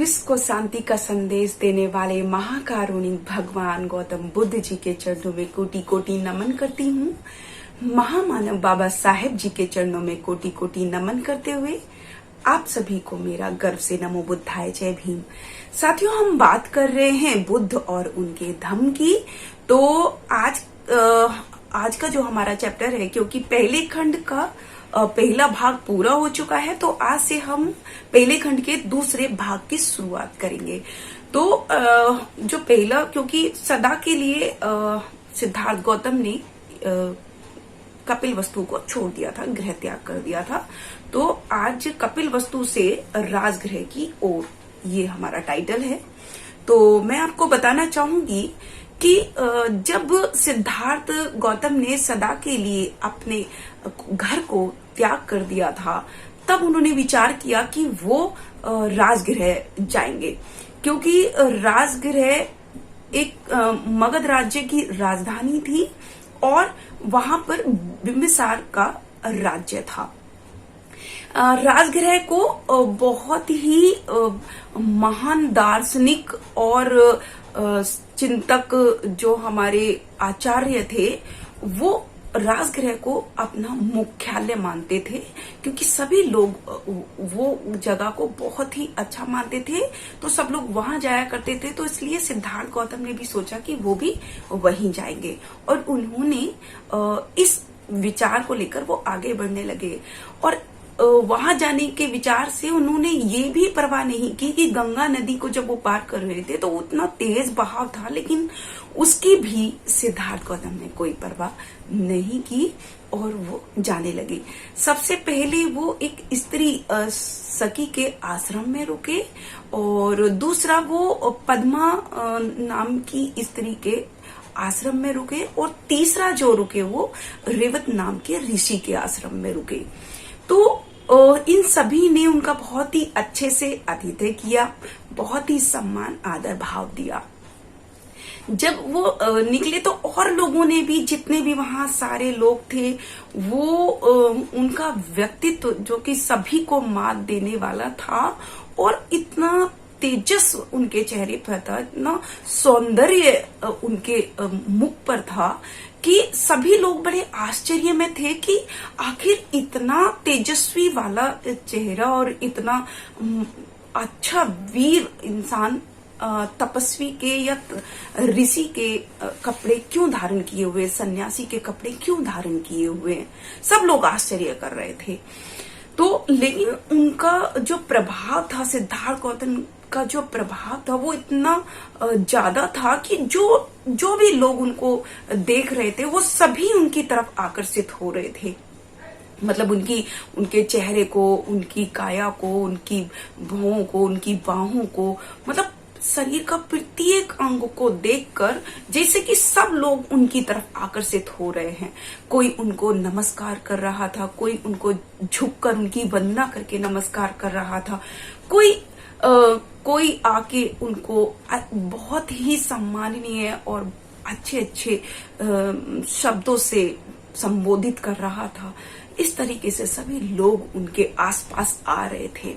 विश्व को शांति का संदेश देने वाले महाकारुणिक भगवान गौतम बुद्ध जी के चरणों में कोटि कोटि नमन करती हूँ। महामानव बाबा साहेब जी के चरणों में कोटि कोटि नमन करते हुए आप सभी को मेरा गर्व से नमो बुद्धाय जय भीम। साथियों, हम बात कर रहे हैं बुद्ध और उनके धम्म की। तो आज का जो हमारा चैप्टर है, क्योंकि पहले खंड का पहला भाग पूरा हो चुका है, तो आज से हम पहले खंड के दूसरे भाग की शुरुआत करेंगे। तो जो पहला, क्योंकि सदा के लिए सिद्धार्थ गौतम ने कपिल वस्तु को छोड़ दिया था, गृह त्याग कर दिया था। तो आज कपिल वस्तु से राजगृह की ओर, ये हमारा टाइटल है। तो मैं आपको बताना चाहूंगी कि जब सिद्धार्थ गौतम ने सदा के लिए अपने घर को त्याग कर दिया था, तब उन्होंने विचार किया कि वो राजगृह जाएंगे, क्योंकि राजगृह एक मगध राज्य की राजधानी थी और वहां पर बिंबिसार का राज्य था। राजगृह को बहुत ही महान दार्शनिक और चिंतक जो हमारे आचार्य थे, वो राजगृह को अपना मुख्यालय मानते थे, क्योंकि सभी लोग वो जगह को बहुत ही अच्छा मानते थे। तो सब लोग वहां जाया करते थे। तो इसलिए सिद्धार्थ गौतम ने भी सोचा कि वो भी वहीं जाएंगे, और उन्होंने इस विचार को लेकर वो आगे बढ़ने लगे। और वहां जाने के विचार से उन्होंने ये भी परवाह नहीं की कि गंगा नदी को जब वो पार कर रहे थे तो उतना तेज बहाव था, लेकिन उसकी भी सिद्धार्थ गौतम ने कोई परवाह नहीं की और वो जाने लगे। सबसे पहले वो एक स्त्री सखी के आश्रम में रुके, और दूसरा वो पद्मा नाम की स्त्री के आश्रम में रुके, और तीसरा जो रुके वो रेवत नाम के ऋषि के आश्रम में रुके। तो इन सभी ने उनका बहुत ही अच्छे से आतिथ्य किया, बहुत ही सम्मान आदर भाव दिया। जब वो निकले तो और लोगों ने भी, जितने भी वहां सारे लोग थे, वो उनका व्यक्तित्व जो कि सभी को मात देने वाला था, और इतना तेजस उनके चेहरे पर था, इतना सौंदर्य उनके मुख पर था कि सभी लोग बड़े आश्चर्य में थे कि आखिर इतना तेजस्वी वाला चेहरा और इतना अच्छा वीर इंसान तपस्वी के या ऋषि के कपड़े क्यों धारण किए हुए, सन्यासी के कपड़े क्यों धारण किए हुए, सब लोग आश्चर्य कर रहे थे। तो लेकिन उनका जो प्रभाव था, सिद्धार्थ गौतम का जो प्रभाव था, वो इतना ज्यादा था कि जो भी लोग उनको देख रहे थे, वो सभी उनकी तरफ आकर्षित हो रहे थे। मतलब उनके चेहरे को, उनकी काया को, उनकी भुवों को, उनकी बाहों को, मतलब शरीर का प्रत्येक अंग को देखकर जैसे कि सब लोग उनकी तरफ आकर्षित हो रहे हैं। कोई उनको नमस्कार कर रहा था, कोई उनको झुककर उनकी वंदना करके नमस्कार कर रहा था, कोई आके उनको बहुत ही सम्माननीय और अच्छे अच्छे शब्दों से संबोधित कर रहा था। इस तरीके से सभी लोग उनके आसपास आ रहे थे।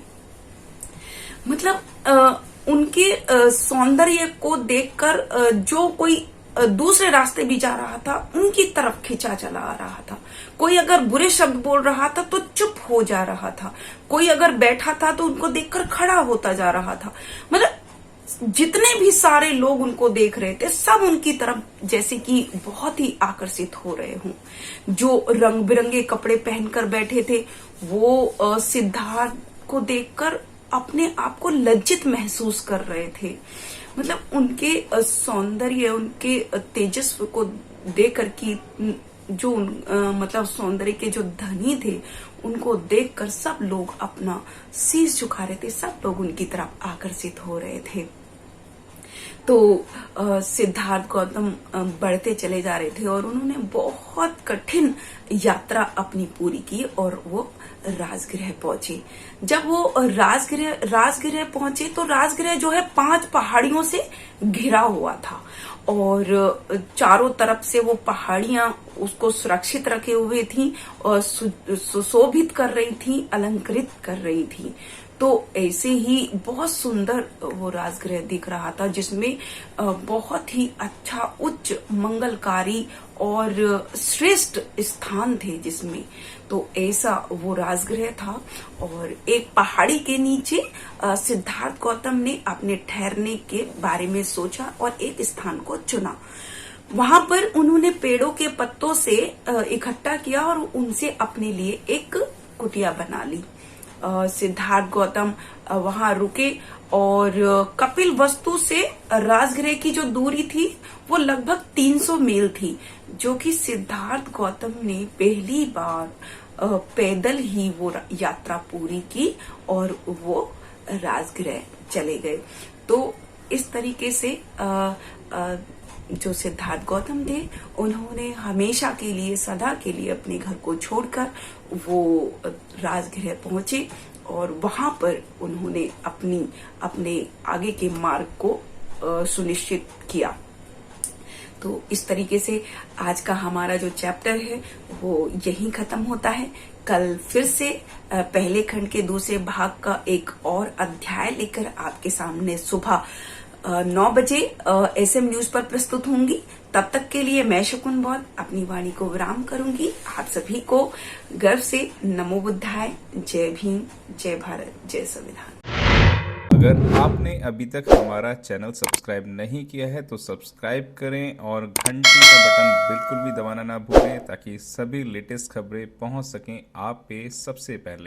मतलब उनके सौंदर्य को देखकर जो कोई दूसरे रास्ते भी जा रहा था, उनकी तरफ खिंचा चला आ रहा था। कोई अगर बुरे शब्द बोल रहा था तो चुप हो जा रहा था, कोई अगर बैठा था तो उनको देखकर खड़ा होता जा रहा था। मतलब जितने भी सारे लोग उनको देख रहे थे, सब उनकी तरफ जैसे कि बहुत ही आकर्षित हो रहे हों। जो रंग बिरंगे कपड़े पहनकर बैठे थे, वो सिद्धार्थ को देखकर अपने आप को लज्जित महसूस कर रहे थे। मतलब उनके सौंदर्य, उनके तेजस्व को देखकर कि जो मतलब सौंदर्य के जो धनी थे, उनको देखकर सब लोग अपना शीश झुका रहे थे, सब लोग उनकी तरफ आकर्षित हो रहे थे। तो सिद्धार्थ गौतम बढ़ते चले जा रहे थे और उन्होंने बहुत कठिन यात्रा अपनी पूरी की और वो राजगृह पहुंचे। जब वो राजगृह पहुंचे तो राजगृह जो है 5 पहाड़ियों से घिरा हुआ था, और चारों तरफ से वो पहाड़ियां उसको सुरक्षित रखे हुए थी और सुशोभित कर रही थी, अलंकृत कर रही थी। तो ऐसे ही बहुत सुंदर वो राजगृह दिख रहा था, जिसमें बहुत ही अच्छा, उच्च, मंगलकारी और श्रेष्ठ स्थान थे जिसमें। तो ऐसा वो राजगृह था। और एक पहाड़ी के नीचे सिद्धार्थ गौतम ने अपने ठहरने के बारे में सोचा और एक स्थान को चुना। वहां पर उन्होंने पेड़ों के पत्तों से इकट्ठा किया और उनसे अपने लिए एक कुटिया बना ली। सिद्धार्थ गौतम वहां रुके और कपिल वस्तु से राजगृह की जो दूरी थी वो लगभग 300 मील थी, जो कि सिद्धार्थ गौतम ने पहली बार पैदल ही वो यात्रा पूरी की और वो राजगृह चले गए। तो इस तरीके से जो सिद्धार्थ गौतम थे, उन्होंने हमेशा के लिए, सदा के लिए अपने घर को छोड़कर वो राजगृह पहुंचे और वहां पर उन्होंने अपने आगे के मार्ग को सुनिश्चित किया। तो इस तरीके से आज का हमारा जो चैप्टर है वो यहीं खत्म होता है। कल फिर से पहले खंड के दूसरे भाग का एक और अध्याय लेकर आपके सामने सुबह 9 बजे SM न्यूज पर प्रस्तुत होंगी। तब तक के लिए मैं शकुन बौद्ध अपनी वाणी को विराम करूंगी। आप सभी को गर्व से नमो बुद्धाय, जय भीम, जय भारत, जय संविधान। अगर आपने अभी तक हमारा चैनल सब्सक्राइब नहीं किया है तो सब्सक्राइब करें और घंटी का बटन बिल्कुल भी दबाना ना भूलें, ताकि सभी लेटेस्ट खबरें पहुंच सकें आप पे सबसे पहले।